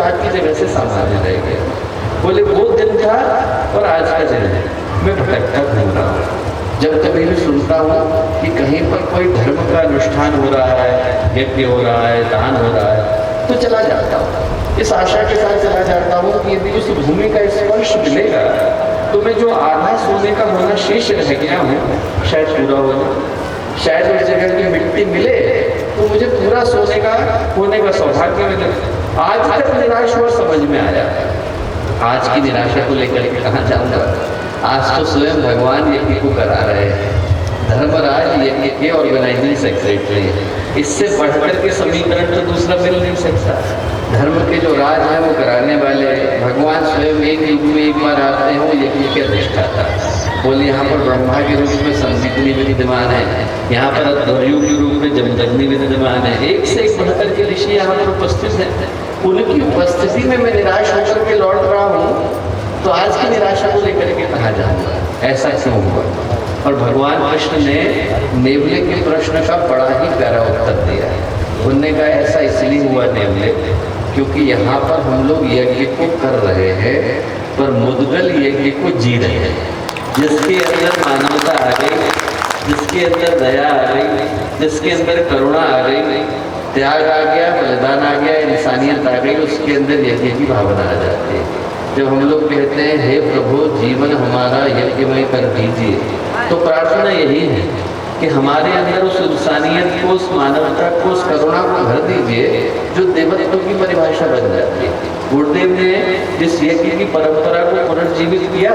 बाकी जगह से सामान्य रह गए। बोले वो दिन था और आज का दिन है, मैं भटकता घूम रहा हूँ। जब कभी भी सुनता हूँ कि कहीं पर कोई धर्म का अनुष्ठान हो रहा है, यज्ञ हो रहा है, दान हो रहा है, तो चला जाता हूँ, इस आशा के साथ चला जाता हूँ कि यदि उस भूमि का स्पर्श मिलेगा तो मैं जो आधा सोने का होना शेष रह गया हूँ शायद पूरा हो जाए, शायद उस जगह की मिट्टी मिले तो मुझे पूरा सोने का होने का सौभाग्य मिले। आज तक निराश हुआ समझ में आया, आज की निराशा को लेकर के कहाँ जाऊँगा। आज तो स्वयं भगवान यज्ञ को करा रहे हैं, धर्मराज यज्ञ के ऑर्गेनाइजिंग सेक्रेटरी, इससे बढ़कर के समीकरण तो दूसरा मिल नहीं सकता। धर्म के जो राज है वो कराने वाले भगवान स्वयं एक युग में एक बार आते हैं, वो यज्ञ के अधिष्ठाता। बोले यहाँ पर ब्रह्मा के रूप में संजीवनी विद्यमान है, यहाँ पर अध्वर्यु के रूप में जमदग्नि विद्यमान है, एक से एक बढ़कर के ऋषि यहाँ पर उपस्थित हैं। उनकी उपस्थिति में मैं निराश होकर के लौट रहा हूँ, तो आज की निराशा को लेकर के कहाँ जाऊँगा, ऐसा क्यों हुआ। और भगवान कृष्ण ने नेवले के प्रश्न का बड़ा ही प्यारा उत्तर दिया है। उनने कहा ऐसा इसलिए हुआ नेवले, क्योंकि यहाँ पर हम लोग यज्ञ को कर रहे हैं पर मुद्गल यज्ञ को जी रहे हैं। जिसके अंदर मानवता आ गई, जिसके अंदर दया आ गई, जिसके अंदर करुणा आ गई, त्याग आ गया, बलिदान आ गया, इंसानियत आ गई, उसके अंदर यज्ञ की भावना आ जाती है। जब हम लोग कहते हैं हे प्रभु जीवन हमारा यज्ञमय कर दीजिए, तो प्रार्थना यही है कि हमारे अंदर उस इंसानियत को, उस मानवता को, उस करुणा को भर दीजिए जो देवत्व की परिभाषा बन जाती है। गुरुदेव ने जिस यज्ञ की परंपरा को पुनर्जीवित किया,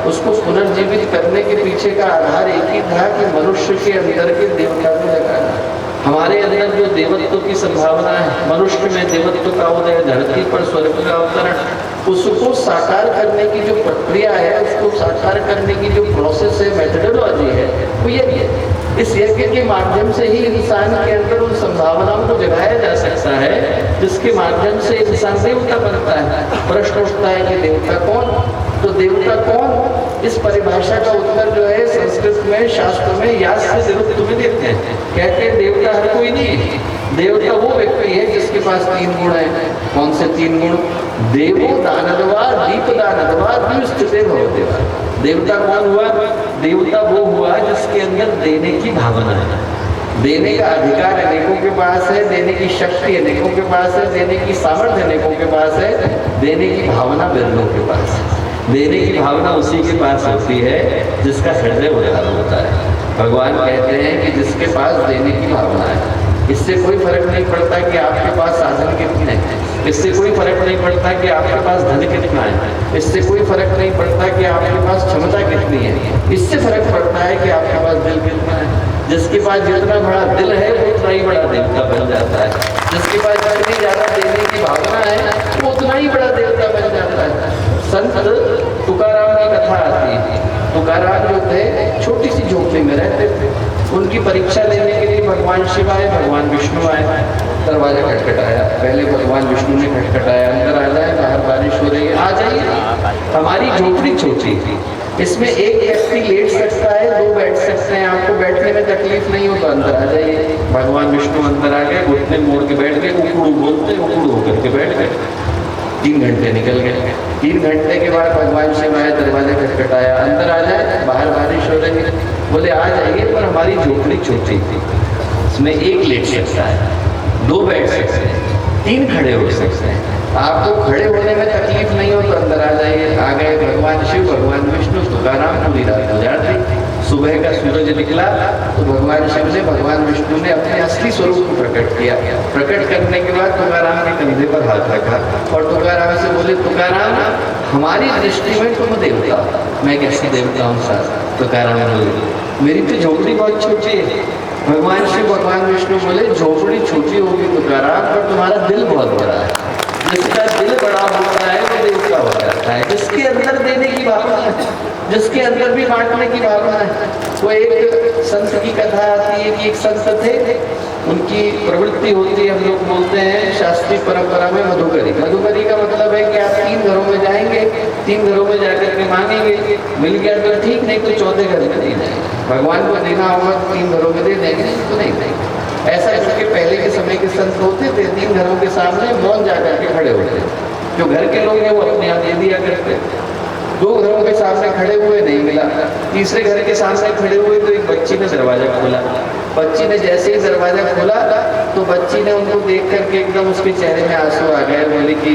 उसको पुनर्जीवित करने के पीछे का आधार एक ही था कि मनुष्य के अंदर के देवता को जगाना। हमारे अंदर जो देवत्व की संभावना है, मनुष्य में देवत्व का उदय, धरती पर स्वर्ग का अवतरण, उसको साकार करने की जो प्रक्रिया है, उसको साकार करने की जो प्रोसेस है, मेथडोलॉजी है, वो यज्ञ है। इस यज्ञ के माध्यम से ही इंसान के अंदर उन संभावनाओं को जगाया जा सकता है जिसके माध्यम से इंसान देवता बनता है। प्रश्न उठता है कि देवता कौन, तो देवता कौन, इस परिभाषा का उत्तर जो है संस्कृत में, शास्त्र में यास से निरुक्त में देते हैं। कहते हैं देवता हर कोई नहीं है, देवता वो व्यक्ति है जिसके पास 3 गुण है। कौन से 3 गुण? देवो दानवा दीप दानवा द्विस्थिते भवदेवा। देवता कौन हुआ? देवता वो हुआ जिसके अंदर देने की भावना है, देने का अधिकार अनेकों के पास है, देने की शक्ति अनेकों के पास है, देने की सामर्थ्य अनेकों के पास है, देने की भावना बिरलों के पास है। देने की भावना उसी के पास होती है जिसका हृदय उदार होता है। भगवान कहते हैं कि जिसके पास देने की भावना है, इससे कोई फर्क नहीं पड़ता कि आपके पास साधन कितने हैं, इससे कोई फर्क नहीं पड़ता कि आपके पास धन कितना है, इससे कोई फर्क नहीं पड़ता कि आपके पास क्षमता कितनी है, इससे फर्क पड़ता है कि आपके पास दिल कितना है। जिसके पास जितना बड़ा दिल है वो उतना ही बड़ा देवता बन जाता है, जिसके पास जितनी ज़्यादा देने की भावना है वो उतना ही बड़ा देवता बन जाता है। संत तुकाराम की कथा आती है। तुकाराम जो थे छोटी सी झोपड़ी में रहते थे, उनकी परीक्षा लेने के लिए भगवान शिव आए, भगवान विष्णु आए, दरवाजा खटखटाया। पहले भगवान विष्णु ने खटखटाया, अंदर आ जाए, बाहर बारिश हो रही है, आ जाइए। हमारी झोपड़ी छोटी थी, इसमें एक व्यक्ति लेट सकता है, 2 बैठ सकते हैं, आपको बैठने में तकलीफ नहीं हो तो अंदर आ जाइए। भगवान विष्णु अंदर आ गए, घुटने मोड़ के बैठ गए, उकड़ू बोलते उकड़ू होकर के बैठ गए। 3 घंटे निकल गए। 3 घंटे के बाद भगवान शिव आए, दरवाजा खटखटाया, अंदर आ जाए, बाहर बारिश हो रही है। बोले आ जाइए, पर हमारी झोपड़ी छोटी थी, इसमें 1 लेट सकता है, 2 बैठ सकते हैं, 3 खड़े हो सकते हैं। आपको खड़े होने में तकलीफ नहीं हो तो अंदर आ जाइए। आ गए भगवान शिव, भगवान विष्णु, तुकाराम पूरी रात गुजार दी। सुबह का सूरज निकला तो भगवान शिव ने, भगवान विष्णु ने अपने असली स्वरूप को प्रकट किया। प्रकट करने के बाद तुकाराम के कंधे पर हाथ रखा और तुकाराम से बोले, तुकाराम हमारी दृष्टि में तुम देवता। मैं कैसे देवता हूँ साहब? तुकाराम बोले मेरी तो झोपड़ी बहुत छोटी है। भगवान शिव, भगवान विष्णु बोले झोपड़ी छोटी होगी तुकाराम, पर तुम्हारा दिल बहुत बड़ा है। जिसका दिल बड़ा होता है वो देवता हो जाता है। जिसके अंदर देने की भावना है, जिसके अंदर भी बांटने की भावना है। वो एक संत की कथा आती है कि एक संत थे, उनकी प्रवृत्ति होती है, हम लोग बोलते हैं शास्त्रीय परंपरा में मधुकरी। मधुकरी का मतलब है कि आप 3 घरों में जाएंगे, 3 घरों में जाकर के मांगेंगे, मिल गया तो ठीक, नहीं तो 4थे घर में नहीं जाएंगे। भगवान को देना होगा तो 3 घरों में दे देंगे, तो नहीं देंगे। ऐसा करके पहले के समय के संत होते थे, 3 घरों के सामने मौन जाकर के खड़े होते, जो घर के लोग हैं वो अपने आप दे दिया करते। 2 घरों के सामने खड़े हुए नहीं मिला, तीसरे घर के सामने खड़े हुए तो एक बच्ची ने दरवाजा खोला। बच्ची ने जैसे ही दरवाजा खोला तो बच्ची ने उनको देख करके एकदम उसके चेहरे में आंसू आ गए। बोले कि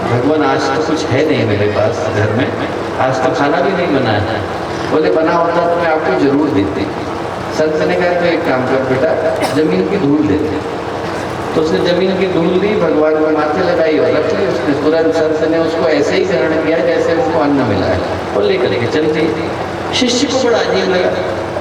भगवान आज तो कुछ है नहीं मेरे पास घर में, आज तो खाना भी नहीं बना है। बोले बना होता तो मैं आपको जरूर देती। संत ने कहा तो एक काम कर बेटा, जमीन की धूल देते। तो उसने जमीन की धूल ली, भगवान को माथे लगाई और रख ली। उसने तुरंत संत ने उसको ऐसे ही ग्रहण किया जैसे उसको अन्न मिला है और लेकर के चल दी। शिष्य को बड़ा अजीब लगा।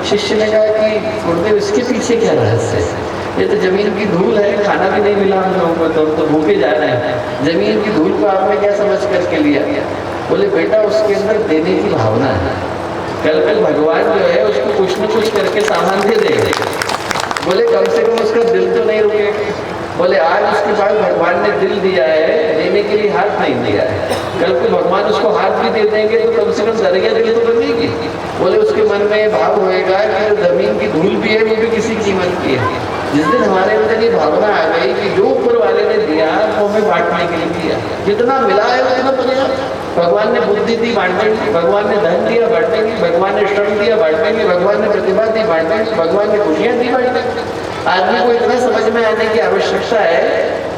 शिष्य ने कहा कि गुरुदेव इसके पीछे क्या रहस्य है? ये तो जमीन की धूल है, खाना भी नहीं मिला हम लोगों को, तो भूखे जा रहे हैं। जमीन की धूल को आपने क्या समझ करके लिया? बोले बेटा उसके अंदर देने की भावना है, कल कल भगवान जो है उसको कुछ न कुछ करके सामान दे देगा। बोले कम से कम उसका दिल तो नहीं रुकेगा। बोले आज उसके पास भगवान ने दिल दिया है, देने के लिए हाथ नहीं दिया है, कल को भगवान उसको हाथ भी दे देंगे तो कम से कम दरिया दिल तो बनेगी। बोले उसके मन में भाव होएगा कि जो जमीन की धूल भी है वो भी किसी कीमत की है। जिस दिन हमारे अंदर ये भावना आ गई कि जो ऊपर वाले ने दिया वो हमें बांटने के लिए दिया, जितना मिला है उतना पर्याप्त। भगवान ने बुद्धि दी बांटेंगे, भगवान ने धन दिया बांटेंगे, भगवान ने श्रम दिया बांटेंगे, भगवान ने प्रतिभा दी बांटेंगे, भगवान ने खुशियाँ दी बांटेंगे। आदमी को इतना समझ में आने की आवश्यकता है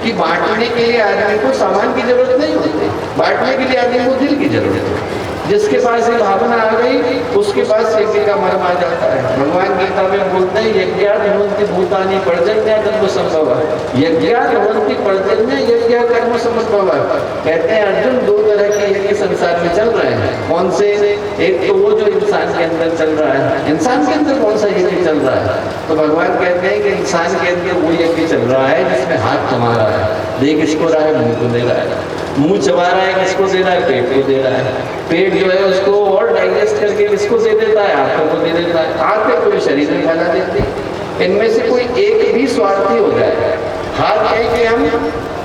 कि बांटने के लिए आदमी को सामान की जरूरत नहीं होती, बांटने के लिए आदमी को दिल की जरूरत है। जिसके पास ये भावना आ गई उसके पास यज्ञ का मर्म आ जाता है। भगवान गीता में बोलते हैं यज्ञात भवन्ति भूतानि पर्जन्य कर्म संभव, यज्ञात भवन्ति पर्जन्य यज्ञ कर्म संभव। कहते हैं अर्जुन 2 तरह के यज्ञ संसार में चल रहे हैं। कौन से? एक तो वो जो इंसान के अंदर चल रहा है। इंसान के अंदर कौन सा यज्ञ चल रहा है? तो भगवान कहते हैं कि इंसान के अंदर वो यज्ञ चल रहा है जिसमें हाथ कमा रहा है, दे किसको रहा है? मुंह को दे रहा है। मुंह चबा रहा है, किसको दे रहा है? पेट को दे रहा है। पेट जो है उसको और डाइजेस्ट करके किसको दे देता है? आंखों को दे देता है। आंखें पूरे शरीर में फैला देती है। इनमें से कोई एक भी स्वार्थी हो जाए, हाथ कहेंगे हम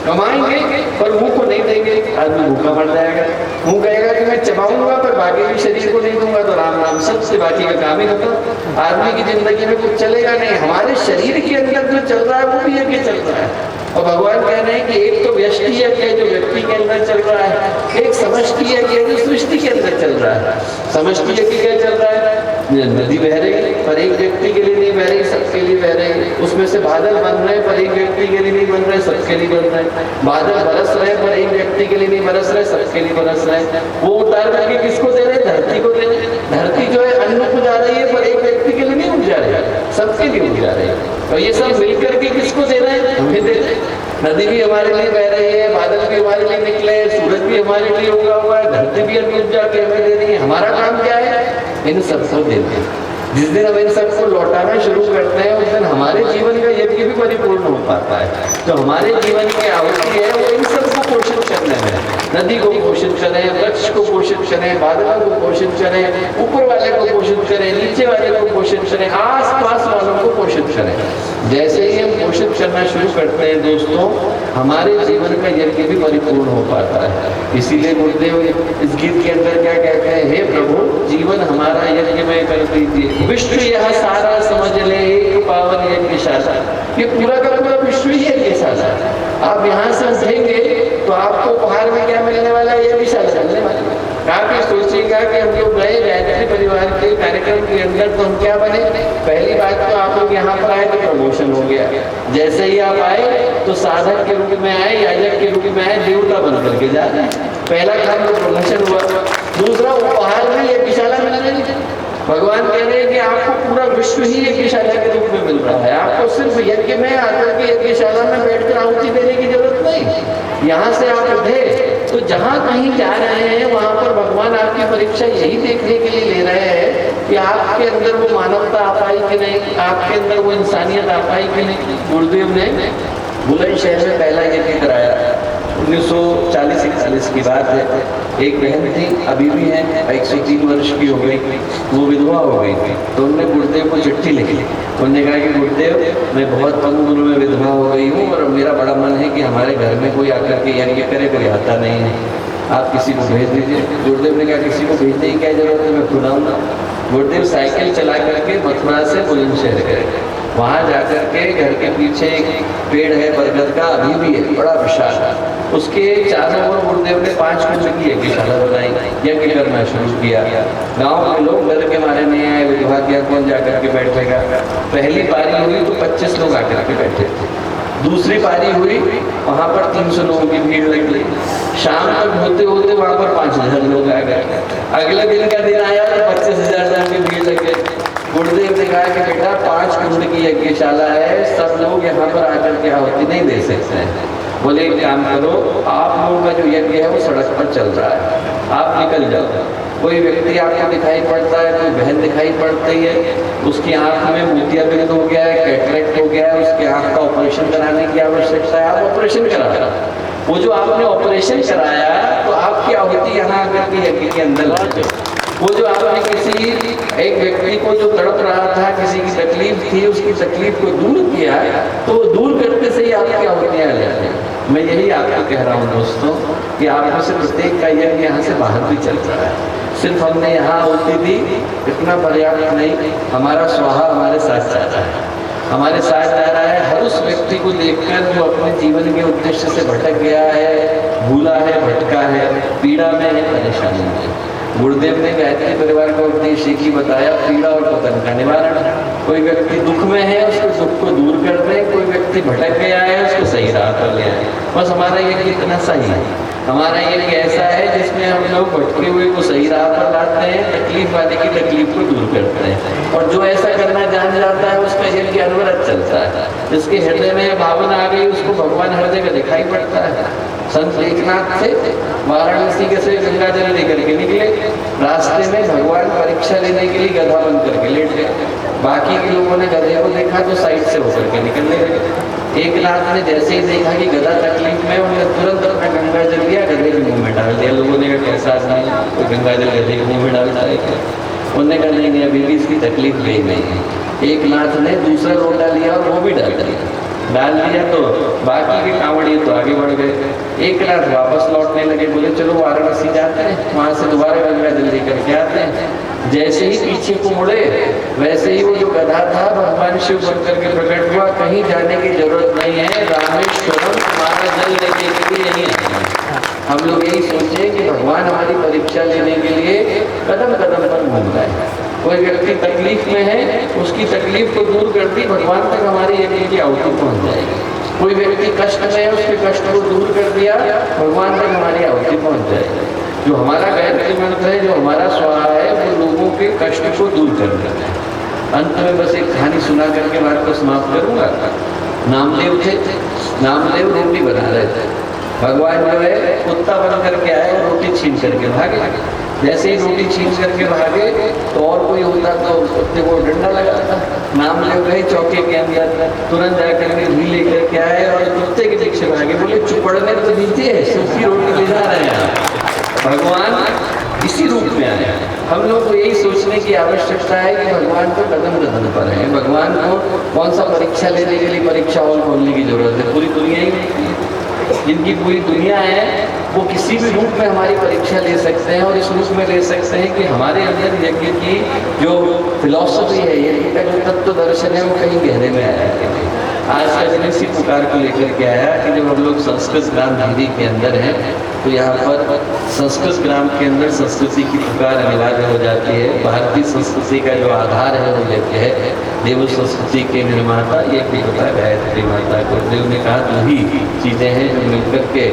कमाएंगे पर मुंह को नहीं देंगे, आदमी भूखा मर जाएगा। मुंह कहेगा कि मैं चबाऊंगा पर बाकी के शरीर को नहीं दूंगा, तो राम राम सबसे बाकी का काम ही खत्म। आदमी की जिंदगी में कुछ चलेगा नहीं। हमारे शरीर के अंदर जो चल रहा है वो भी यज्ञ चल रहा है। और भगवान कह रहे हैं कि एक तो व्यष्टि यज्ञ है जो व्यक्ति के अंदर चल रहा है, एक समष्टि यज्ञ है जो सृष्टि के अंदर चल रहा है। समष्टि यज्ञ क्या चल रहा है? नदी बह रही पर एक व्यक्ति के लिए नहीं बह रही, सबके लिए बह रही। उसमें से बादल बन रहे पर एक व्यक्ति के लिए नहीं बन रहे, सबके लिए बन रहे। बादल बरस रहे पर एक व्यक्ति के लिए नहीं बरस रहे, सबके लिए बरस रहे। वो उतार करके किसको दे रहे? धरती को दे रहे। धरती जो है अन्न को जा रही है पर एक व्यक्ति के लिए नहीं उग जा रही है, सबके लिए उग जा रही है। और ये सब मिलकर के किसको दे रहे हैं? हमें दे रहे हैं। नदी भी हमारे लिए बह रही है, बादल भी हमारे लिए निकले, सूरज भी हमारे लिए उगा हुआ है, धरती भी अभी उग जाके हमें दे रही है। हमारा काम क्या है? इन सबको देते हैं। जिस दिन हम इन सबको लौटाना शुरू करते हैं उस दिन हमारे जीवन का यज्ञ भी परिपूर्ण हो पाता है। जो हमारे जीवन की आहुति है वो इन सबको पोषित करने में, नदी को पोषित करें, वृक्ष को पोषित करें, बादलों को पोषित करें, ऊपर वाले को पोषित करें, नीचे वाले को पोषित करें, आस पास वालों को पोषित करें। जैसे ही हम पोषित करना शुरू करते हैं दोस्तों, हमारे जीवन का यज्ञ भी परिपूर्ण हो पाता है। इसीलिए गुरुदेव इस गीत के अंदर क्या कहते हैं? हे प्रभु जीवन हमारा यज्ञमय कर दीजिए, विश्व यह सारा समझ ले एक पावन यज्ञशाला। ये पूरा का पूरा विश्व ही यज्ञशाला है। आप यहाँ से उठेंगे तो आपको उपहार में क्या मिलने वाला है? यज्ञशाला मिलने वाला है। आप ये सोचिएगा कि हम लोग गए गायत्री परिवार के कार्यक्रम के अंदर तो हम क्या बने? पहली बात तो आप लोग यहाँ पर आए तो प्रमोशन हो गया। जैसे ही आप आए तो साधक के रूप में आए, याजक के रूप में आए, देवता बन करके जा रहे हैं। पहला काम तो प्रमोशन हुआ। दूसरा उपहार में यज्ञशाला मिल रही है। भगवान कह रहे हैं कि आपको पूरा विश्व ही यज्ञशाला के रूप में मिल रहा है। आपको सिर्फ यज्ञ में आकर के यज्ञशाला में बैठकर आहुति देने की जरूरत नहीं। यहाँ से आप उठे तो जहाँ कहीं जा रहे हैं वहाँ पर भगवान आपकी परीक्षा यही देखने के लिए ले रहे हैं कि आपके अंदर वो मानवता आ पाई कि नहीं, आपके अंदर वो इंसानियत आ पाई कि नहीं। गुरुदेव ने बुलंदशहर में पहला यज्ञ कराया। 1940-41 की बात है। एक बहन थी, अभी भी है, 103 वर्ष की हो गई, वो विधवा हो गई थी। तो उन्होंने गुरुदेव को चिट्ठी लिखी। उन्होंने कहा कि गुरुदेव मैं बहुत कम उम्र में विधवा हो गई हूँ और मेरा बड़ा मन है कि हमारे घर में कोई आकर के यज्ञ करे, कोई आता नहीं है, आप किसी को भेज दीजिए। गुरुदेव ने कहा किसी को भेजने की क्या जरूरत है, मैं खुद आऊँगा। गुरुदेव साइकिल चला करके मथुरा से बुलंदशहर गए। वहाँ जाकर के घर के पीछे एक पेड़ है बरगद का, अभी भी है, बड़ा विशाल है। उसके चारों ओर गुरुदेव ने 5 कुंड की यज्ञशाला बनाई, यज्ञ करना शुरू किया। गांव के लोग डर के मारे नहीं आए, विभाग गया कौन जाकर के बैठेगा। पहली पारी हुई तो 25 लोग आकर के बैठे थे। दूसरी पारी हुई, वहाँ पर 300 लोगों की भीड़ लग गई। शाम तक होते होते वहाँ पर 5000 लोग आ गए। अगले दिन का दिन आया तो 25,000 जन की भीड़ लग गई। गुरुदेव ने कहा कि बेटा 5 कुंड की यज्ञशाला है, सब लोग यहाँ पर आकर के आहुति नहीं दे सकते हैं। बोले एक काम करो, आप लोगों का जो यज्ञ है वो सड़क पर चल रहा है, आप निकल जाओ। कोई व्यक्ति आपको दिखाई पड़ता है, कोई बहन दिखाई पड़ती है, उसकी आंख में मोतियाबिंद हो गया है, कैटरेक्ट हो गया है, उसकी आंख का ऑपरेशन कराने की आवश्यकता है, आप ऑपरेशन करा रहे हो। वो जो आपने ऑपरेशन कराया तो आपकी आहुति यहाँ आकर के यज्ञ के अंदर ला जाओ। वो जो आपने किसी एक व्यक्ति को जो तड़प रहा था, किसी की तकलीफ थी, उसकी तकलीफ को दूर किया, तो वो दूर करके से ही आपकी आहुतियाँ ले जाती हैं। मैं यही आपको कह रहा हूँ दोस्तों कि आप में से प्रत्येक का यज्ञ यहाँ से बाहर भी चल रहा है। सिर्फ हमने यहाँ आहुति दी इतना पर्याप्त नहीं, हमारा स्वाहा हमारे साथ जा रहा है, हमारे साथ जा रहा है। हर उस व्यक्ति को देखकर जो अपने जीवन के उद्देश्य से भटक गया है, भूला है, भटका है, पीड़ा में है, परेशानी में है। गुरुदेव ने गायत्री परिवार का उद्देश्य ही बताया, पीड़ा और पतन का निवारण। कोई व्यक्ति दुख में है, उसके दुख को दूर कर दें, कोई व्यक्ति भटक गया है, उसको सही राह पर ले आए। बस हमारा ये इतना सही है। हमारा ये ऐसा है जिसमें हम लोग भटके हुए को सही राह पर लाते हैं, तकलीफ वाले की तकलीफ को दूर करते हैं। और जो ऐसा करना जान जाता है उसका यज्ञ अनवरत चलता है। जिसके हृदय में भावना आ गई उसको भगवान हर जगह दिखाई पड़ता है। संत एकनाथ थे, वाराणसी के से गंगा जल लेकर के निकले, रास्ते में भगवान परीक्षा लेने के लिए गधा बन करके लेट गए। बाकी के लोगों ने गधे को देखा तो साइड से होकर के निकलने लगे। एकनाथ ने जैसे ही देखा कि गधा तकलीफ में, उन्होंने तुरंत अपना गंगा जल लिया, गधे के मुंह में डाल दिया। लोगों ने कहा कैसा आदमी, तो गंगा जल गधे के मुंह में डालता है क्या? उन्होंने कहा नहीं, अभी भी इसकी तकलीफ गई नहीं है। एकनाथ ने दूसरा लोटा लिया और वो भी डाल दिया तो बाकी के कांवड़िए तो आगे बढ़ गए। एकनाथ वापस लौटने लगे, बोले चलो वाराणसी जाते हैं, वहाँ से दोबारा गंगा जल लेकर के आते हैं। जैसे ही पीछे को मुड़े वैसे ही वो जो गधा था भगवान शिव बनकर के प्रकट हुआ। कहीं जाने की जरूरत नहीं है, रामेश्वरम हमारा जल लेने के लिए यही है। हम लोग यही सोचे कि भगवान हमारी परीक्षा लेने के लिए कदम कदम पर घूम रहा है। कोई व्यक्ति तकलीफ में है, उसकी तकलीफ को दूर कर दी, भगवान तक हमारी यज्ञ की आहुति पहुँच जाएगी। कोई व्यक्ति कष्ट में है, उसके कष्ट को दूर कर दिया, भगवान तक हमारी आहुति पहुँच जाएगी। जो हमारा गायत्री मंत्र है, जो हमारा स्वाहा है, वो लोगों के कष्ट को दूर कर देता है। अंत में बस एक कहानी सुना करके बात को समाप्त करूंगा। नामदेव थे, नामदेव रोटी बना रहे थे। भगवान जो है कुत्ता बन करके आए और रोटी छीन करके भागे। जैसे ही रोटी छीन करके भागे तो और कोई होता तो कुत्ते को डंडा लगाता। नामदेव गए चौके के अंदर, तुरंत जाकर के घी लेकर के आए और कुत्ते के पीछे भागे। बोले चुपड़ने तो नीचे है, सूखी रोटी ले जा रहे हैं। भगवान इसी रूप में आए। हम लोग को यही सोचने की आवश्यकता है कि भगवान तो कदम कदम पर है। भगवान को कौन सा परीक्षा लेने के लिए परीक्षा हॉल खोलने की जरूरत है? पूरी दुनिया ही नहीं है। जिनकी पूरी दुनिया है वो किसी भी रूप में हमारी परीक्षा ले सकते हैं, और इस रूप में ले सकते हैं कि हमारे अंदर यज्ञ की जो फिलॉसफी है, यज्ञ का जो तत्व दर्शन है, वो कहीं गहरे में आया है। आज का दिन इसी पुकार को लेकर के आया कि जब हम लोग संस्कृत ग्राम धीरी के अंदर हैं तो यहाँ पर संस्कृत ग्राम के अंदर संस्कृति की पुकार अनिवार्य हो जाती है। भारतीय संस्कृति का जो आधार है वो यज्ञ है। देव संस्कृति के निर्माता ये भी होता है गायत्री माता। गुरुदेव ने कहा दो ही चीज़ें हैं जो मिलकर के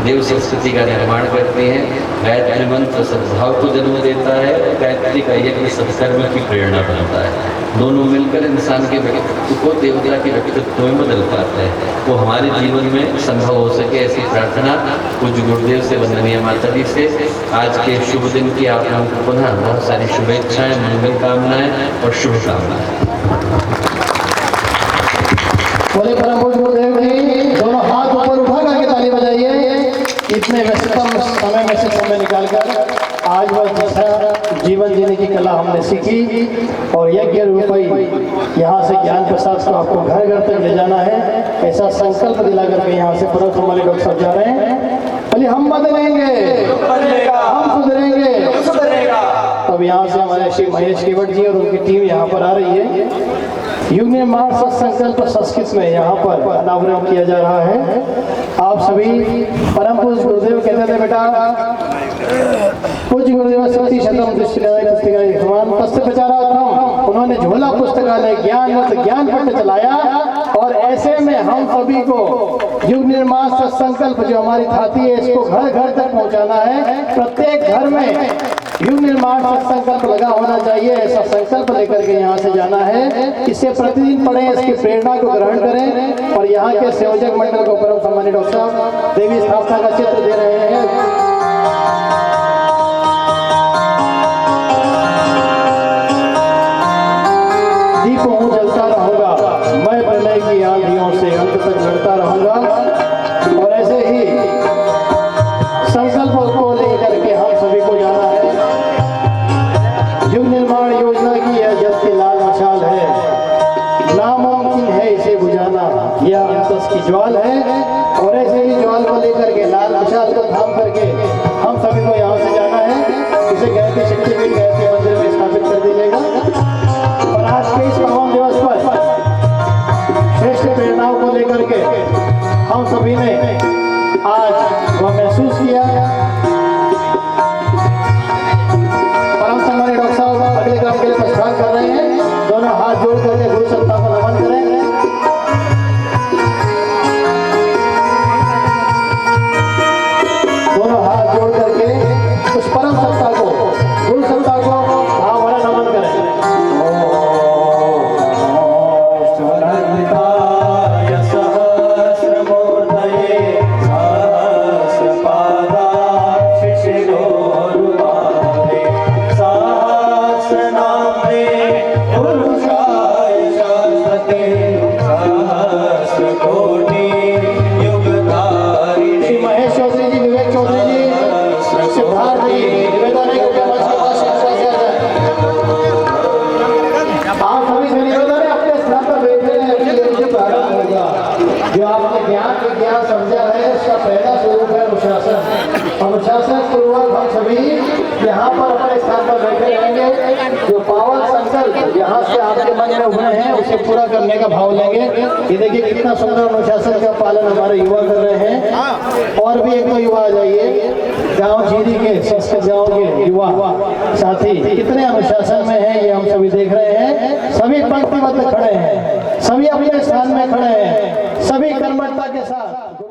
देव संस्कृति का निर्माण करती हैं। गायत्री मंत्र सद्भाव को जन्म देता है, गायत्री का यज्ञ सत्कर्म की प्रेरणा बनता है। दोनों मिलकर इंसान के व्यक्तित्व को देवता के व्यक्तित्व में बदल पाते हैं। वो हमारे जीवन में संभव हो सके ऐसी प्रार्थना पूज्य गुरुदेव से, वंदनीय माता जी से आज के शुभ दिन की आप लोगों को पुनः बहुत सारी शुभेच्छाएं, मंगल कामनाएं और शुभकामनाएं। बोले परम पूज्य गुरुदेव जी, दोनों हाथ ऊपर उठा करके ताली बजाइए। इतने व्यस्ततम समय में से समय निकालकर आज वह दूसरा जीवन जीने की कला हमने सीखी और यज्ञ रूपी यहाँ से ज्ञान प्रसाद को आपको घर घर तक ले जाना है, ऐसा संकल्प दिला करके यहाँ से परम हमारे डॉक्टर साहब जा रहे हैं। बोले हम बदलेंगे, हम सुधरेंगे। अब यहाँ से हमारे श्री महेश केवट जी और उनकी टीम यहाँ पर आ रही है। युग निर्माण सत्संकल्प संस्कृत में यहाँ पर अनावरण किया जा रहा है। आप सभी परम पूज्य गुरुदेव कहते थे बेटा, पूज्य गुरुदेव सती शतम पुस्तकालय कस्य प्रचारार्थम, उन्होंने झोला पुस्तकालय ज्ञान पट चलाया। और ऐसे में हम सभी को युग निर्माण सत्संकल्प जो हमारी थाती है, इसको घर घर तक पहुंचाना है। प्रत्येक घर में युग निर्माण सत्संकल्प लगा होना चाहिए, ऐसा संकल्प लेकर के यहाँ से जाना है। इसे प्रतिदिन पढ़ें, इसकी प्रेरणा को ग्रहण करें। और यहाँ के संयोजक मंडल को परम सम्मानीय डॉक्टर साहब देवी स्थापना का चित्र दे रहे हैं। दीप हूँ जलता रहूंगा, मैं प्रलय की आंधियों से अंत तक लड़ता रहूंगा। और ऐसे ही संकल्प को लेकर के हम सभी को जाना है। युग निर्माण योजना की यह जल की लाल मशाल है, नामुमकिन है इसे बुझाना, यह अंतस की ज्वाल है। और ऐसे ही ज्वाल को लेकर के लाल मशाल को थाम करके हम सभी को यहाँ से जाना है। इसे गायत्री शक्तिपीठ गायत्री मंदिर में स्थापित कर दीजिएगा। और आज के इस पावन दिवस पर श्रेष्ठ प्रेरणाओं को लेकर के हम सभी ने आज वह महसूस किया। परम सम्मानीय डॉक्टर साहब अगले क्रम के लिए प्रस्थान कर रहे हैं। दोनों हाथ जोड़ करके गुरु सत्ता को नमन करें। दोनों हाथ जोड़ करके उस परम सत्ता को, गुरु सत्ता को भावभरा नमन करें। जो आपने ज्ञान समझा है, उसका पहला स्वरूप है अनुशासन। अनुशासन पूर्वक हम सभी यहाँ पर अपने स्थान पर बैठे रहेंगे। जो पावन संकल्प यहाँ से आपके मन में उभरे हैं, उसे पूरा करने का भाव लेंगे। ये देखिए कितना सुंदर अनुशासन का पालन हमारे युवा कर रहे हैं। और भी एक तो युवा आ जाइए, गाँव झीरी के संस्कृत गाँव के युवा साथी कितने अनुशासन में है, ये हम सभी देख रहे हैं। सभी पंक्तिबद्ध खड़े हैं, सभी अपने स्थान में खड़े हैं, सभी कर्मठता के साथ।